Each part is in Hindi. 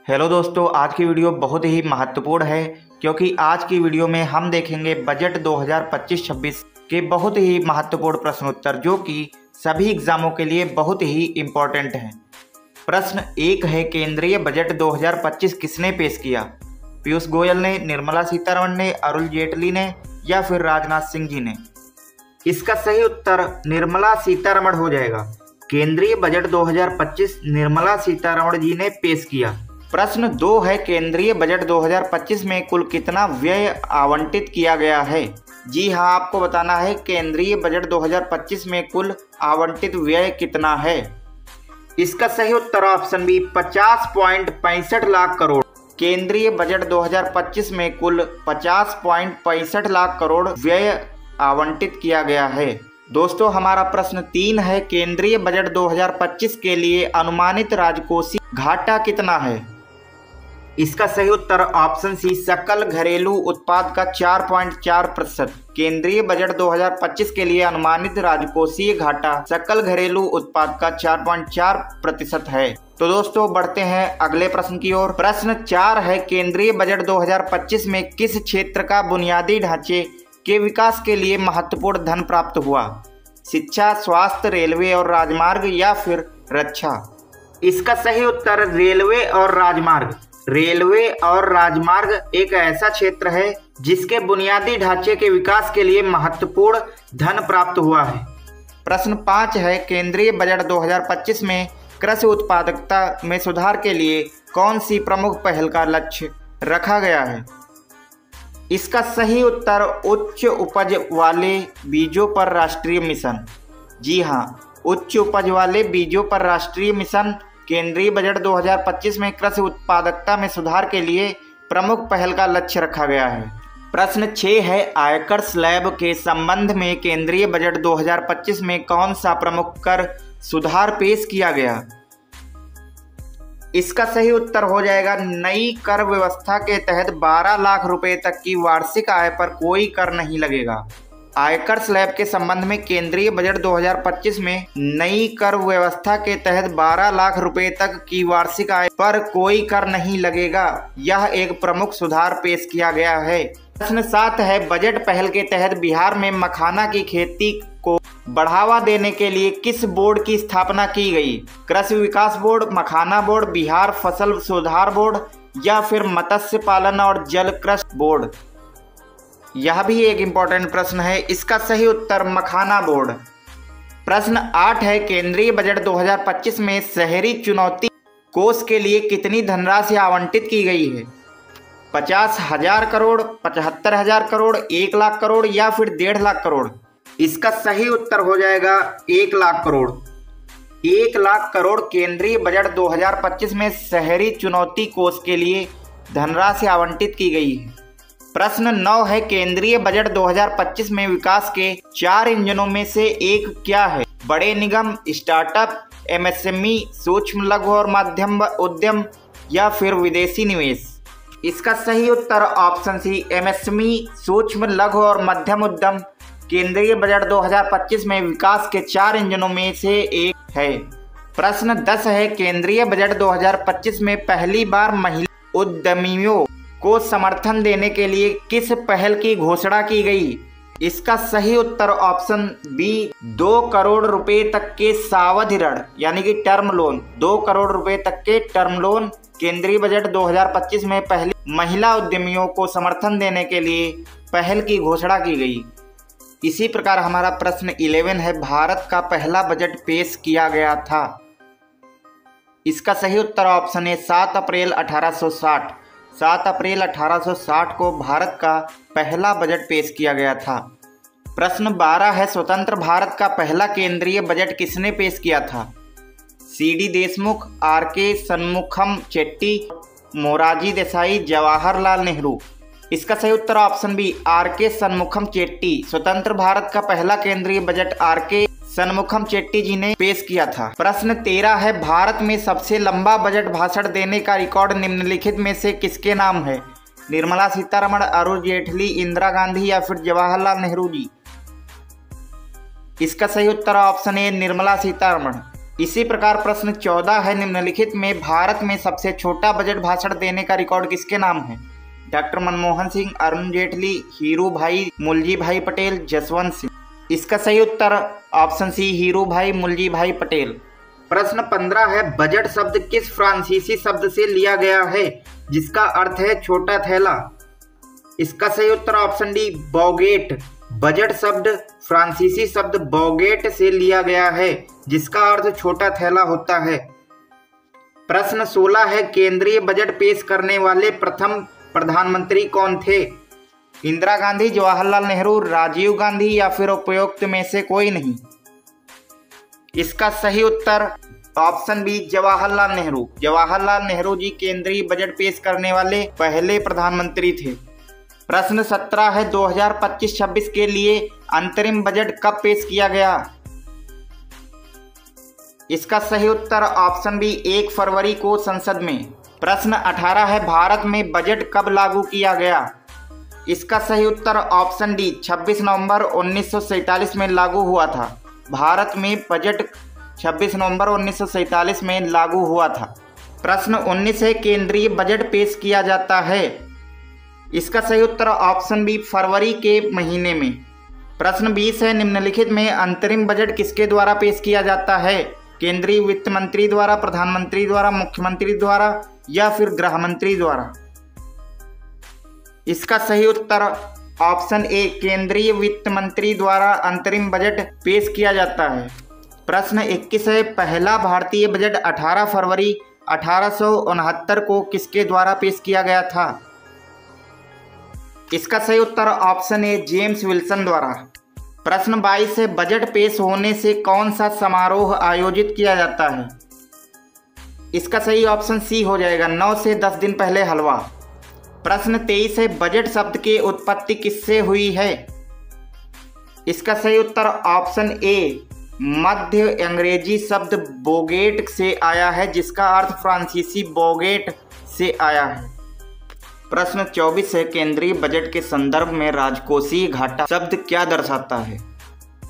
हेलो दोस्तों, आज की वीडियो बहुत ही महत्वपूर्ण है क्योंकि आज की वीडियो में हम देखेंगे बजट 2025-26 के बहुत ही महत्वपूर्ण प्रश्नोत्तर जो कि सभी एग्जामों के लिए बहुत ही इम्पोर्टेंट हैं। प्रश्न 1 है, केंद्रीय बजट 2025 किसने पेश किया? पीयूष गोयल ने, निर्मला सीतारमण ने, अरुण जेटली ने या फिर राजनाथ सिंह जी ने? इसका सही उत्तर निर्मला सीतारमण हो जाएगा। केंद्रीय बजट 2025 निर्मला सीतारमण जी ने पेश किया। प्रश्न 2 है, केंद्रीय बजट 2025 में कुल कितना व्यय आवंटित किया गया है? जी हाँ, आपको बताना है केंद्रीय बजट 2025 में कुल आवंटित व्यय कितना है। इसका सही उत्तर ऑप्शन बी 50.65 लाख करोड़। केंद्रीय बजट 2025 में कुल 50.65 लाख करोड़ व्यय आवंटित किया गया है। दोस्तों, हमारा प्रश्न 3 है, केंद्रीय बजट 2025 के लिए अनुमानित राजकोषीय घाटा कितना है? इसका सही उत्तर ऑप्शन सी सकल घरेलू उत्पाद का 4.4%। केंद्रीय बजट 2025 के लिए अनुमानित राजकोषीय घाटा सकल घरेलू उत्पाद का 4.4% है। तो दोस्तों, बढ़ते हैं अगले प्रश्न की ओर। प्रश्न 4 है, केंद्रीय बजट 2025 में किस क्षेत्र का बुनियादी ढांचे के विकास के लिए महत्वपूर्ण धन प्राप्त हुआ? शिक्षा, स्वास्थ्य, रेलवे और राजमार्ग या फिर रक्षा? इसका सही उत्तर रेलवे और राजमार्ग। रेलवे और राजमार्ग एक ऐसा क्षेत्र है जिसके बुनियादी ढांचे के विकास के लिए महत्वपूर्ण धन प्राप्त हुआ है। प्रश्न 5 है, केंद्रीय बजट 2025 में कृषि उत्पादकता में सुधार के लिए कौन सी प्रमुख पहल का लक्ष्य रखा गया है? इसका सही उत्तर उच्च उपज वाले बीजों पर राष्ट्रीय मिशन। जी हाँ, उच्च उपज वाले बीजों पर राष्ट्रीय मिशन केंद्रीय बजट 2025 में कृषि उत्पादकता में सुधार के लिए प्रमुख पहल का लक्ष्य रखा गया है। प्रश्न 6 है, आयकर स्लैब के संबंध में केंद्रीय बजट 2025 में कौन सा प्रमुख कर सुधार पेश किया गया? इसका सही उत्तर हो जाएगा नई कर व्यवस्था के तहत 12 लाख रुपए तक की वार्षिक आय पर कोई कर नहीं लगेगा। आयकर स्लैब के संबंध में केंद्रीय बजट 2025 में नई कर व्यवस्था के तहत 12 लाख रुपए तक की वार्षिक आय पर कोई कर नहीं लगेगा। यह एक प्रमुख सुधार पेश किया गया है। प्रश्न 7 है, बजट पहल के तहत बिहार में मखाना की खेती को बढ़ावा देने के लिए किस बोर्ड की स्थापना की गई? कृषि विकास बोर्ड, मखाना बोर्ड, बिहार फसल सुधार बोर्ड या फिर मत्स्य पालन और जल कृषि बोर्ड? यह भी एक इम्पोर्टेंट प्रश्न है। इसका सही उत्तर मखाना बोर्ड। प्रश्न 8 है, केंद्रीय बजट 2025 में शहरी चुनौती कोष के लिए कितनी धनराशि आवंटित की गई है? 50,000 करोड़, 75,000 करोड़, 1 लाख करोड़ या फिर 1.5 लाख करोड़? इसका सही उत्तर हो जाएगा 1 लाख करोड़। 1 लाख करोड़ केंद्रीय बजट 2025 में शहरी चुनौती कोष के लिए धनराशि आवंटित की गई है। प्रश्न 9 है, केंद्रीय बजट 2025 में विकास के 4 इंजनों में से एक क्या है? बड़े निगम, स्टार्टअप, एमएसएमई, सूक्ष्म लघु और मध्यम उद्यम या फिर विदेशी निवेश? इसका सही उत्तर ऑप्शन सी एमएसएमई, सूक्ष्म लघु और मध्यम उद्यम केंद्रीय बजट 2025 में विकास के 4 इंजनों में से एक है। प्रश्न 10 है, केंद्रीय बजट 2025 में पहली बार महिला उद्यमियों को समर्थन देने के लिए किस पहल की घोषणा की गई? इसका सही उत्तर ऑप्शन बी 2 करोड़ रुपए तक के सावधि ऋण यानी कि टर्म लोन। 2 करोड़ रुपए तक के टर्म लोन केंद्रीय बजट 2025 में पहली महिला उद्यमियों को समर्थन देने के लिए पहल की घोषणा की गई। इसी प्रकार हमारा प्रश्न 11 है, भारत का पहला बजट पेश किया गया था। इसका सही उत्तर ऑप्शन है 7 अप्रैल 1860। 7 अप्रैल 1860 को भारत का पहला बजट पेश किया गया था। प्रश्न 12 है, स्वतंत्र भारत का पहला केंद्रीय बजट किसने पेश किया था? CD Deshmukh, RK Shanmukham Chetty, Morarji Desai, Jawaharlal Nehru? इसका सही उत्तर option B RK Shanmukham Chetty. स्वतंत्र भारत का पहला केंद्रीय बजट आरके शनमुखम चेट्टी जी ने पेश किया था। प्रश्न 13 है, भारत में सबसे लंबा बजट भाषण देने का रिकॉर्ड निम्नलिखित में से किसके नाम है? निर्मला सीतारमण, अरुण जेटली, इंदिरा गांधी या फिर जवाहरलाल नेहरू जी? इसका सही उत्तर ऑप्शन ए निर्मला सीतारमण। इसी प्रकार प्रश्न 14 है, निम्नलिखित में भारत में सबसे छोटा बजट भाषण देने का रिकॉर्ड किसके नाम है? डॉक्टर मनमोहन सिंह, अरुण जेटली, हीरू भाई मुलजी भाई पटेल, जसवंत सिंह। इसका सही उत्तर ऑप्शन सी, हीरू भाई मुलजी भाई पटेल। प्रश्न 15 है, बजट शब्द किस फ्रांसीसी शब्द से लिया गया है जिसका अर्थ है छोटा थैला? इसका सही उत्तर ऑप्शन डी, बॉगेट। बजट शब्द फ्रांसीसी शब्द बॉगेट से लिया गया है जिसका अर्थ छोटा थैला होता है। प्रश्न 16 है, केंद्रीय बजट पेश करने वाले प्रथम प्रधानमंत्री कौन थे? इंदिरा गांधी, जवाहरलाल नेहरू, राजीव गांधी या फिर उपरोक्त में से कोई नहीं। इसका सही उत्तर ऑप्शन बी, जवाहरलाल नेहरू। जवाहरलाल नेहरू जी केंद्रीय बजट पेश करने वाले पहले प्रधानमंत्री थे। प्रश्न 17 है, 2025-26 के लिए अंतरिम बजट कब पेश किया गया? इसका सही उत्तर ऑप्शन बी, 1 फरवरी को संसद में। प्रश्न 18 है, भारत में बजट कब लागू किया गया? इसका सही उत्तर ऑप्शन डी, 26 नवंबर 1947 में लागू हुआ था। भारत में बजट 26 नवंबर 1947 में लागू हुआ था। प्रश्न 19 है, केंद्रीय बजट पेश किया जाता है? इसका सही उत्तर ऑप्शन बी, फरवरी के महीने में। प्रश्न 20 है, निम्नलिखित में अंतरिम बजट किसके द्वारा पेश किया जाता है? केंद्रीय वित्त मंत्री द्वारा, प्रधानमंत्री द्वारा, मुख्यमंत्री द्वारा या फिर गृह मंत्री द्वारा? इसका सही उत्तर ऑप्शन ए, केंद्रीय वित्त मंत्री द्वारा अंतरिम बजट पेश किया जाता है। प्रश्न 21 है, पहला भारतीय बजट 18 फरवरी 1869 को किसके द्वारा पेश किया गया था? इसका सही उत्तर ऑप्शन ए, जेम्स विल्सन द्वारा। प्रश्न 22 है, बजट पेश होने से कौन सा समारोह आयोजित किया जाता है? इसका सही ऑप्शन सी हो जाएगा, 9 से 10 दिन पहले हलवा। प्रश्न 23 है, बजट शब्द की उत्पत्ति किससे हुई है? इसका सही उत्तर ऑप्शन ए, मध्य अंग्रेजी शब्द बोगेट से आया है जिसका अर्थ फ्रांसीसी बोगेट से आया है। प्रश्न 24 है, केंद्रीय बजट के संदर्भ में राजकोषीय घाटा शब्द क्या दर्शाता है?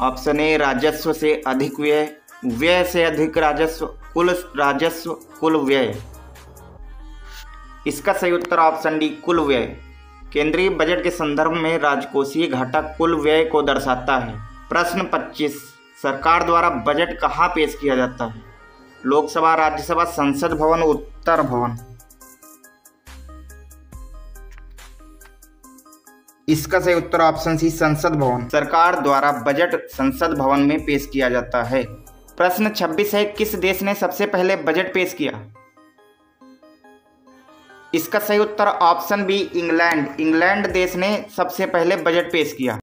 ऑप्शन ए, राजस्व से अधिक व्यय, व्यय से अधिक राजस्व, कुल व्यय। इसका सही उत्तर ऑप्शन डी, कुल व्यय। केंद्रीय बजट के संदर्भ में राजकोषीय घाटा कुल व्यय को दर्शाता है। प्रश्न 25, सरकार द्वारा बजट कहाँ पेश किया जाता है? लोकसभा, राज्यसभा, संसद भवन, उत्तर भवन। इसका सही उत्तर ऑप्शन सी, संसद भवन। सरकार द्वारा बजट संसद भवन में पेश किया जाता है। प्रश्न 26 है, किस देश ने सबसे पहले बजट पेश किया? इसका सही उत्तर ऑप्शन बी, इंग्लैंड। इंग्लैंड देश ने सबसे पहले बजट पेश किया।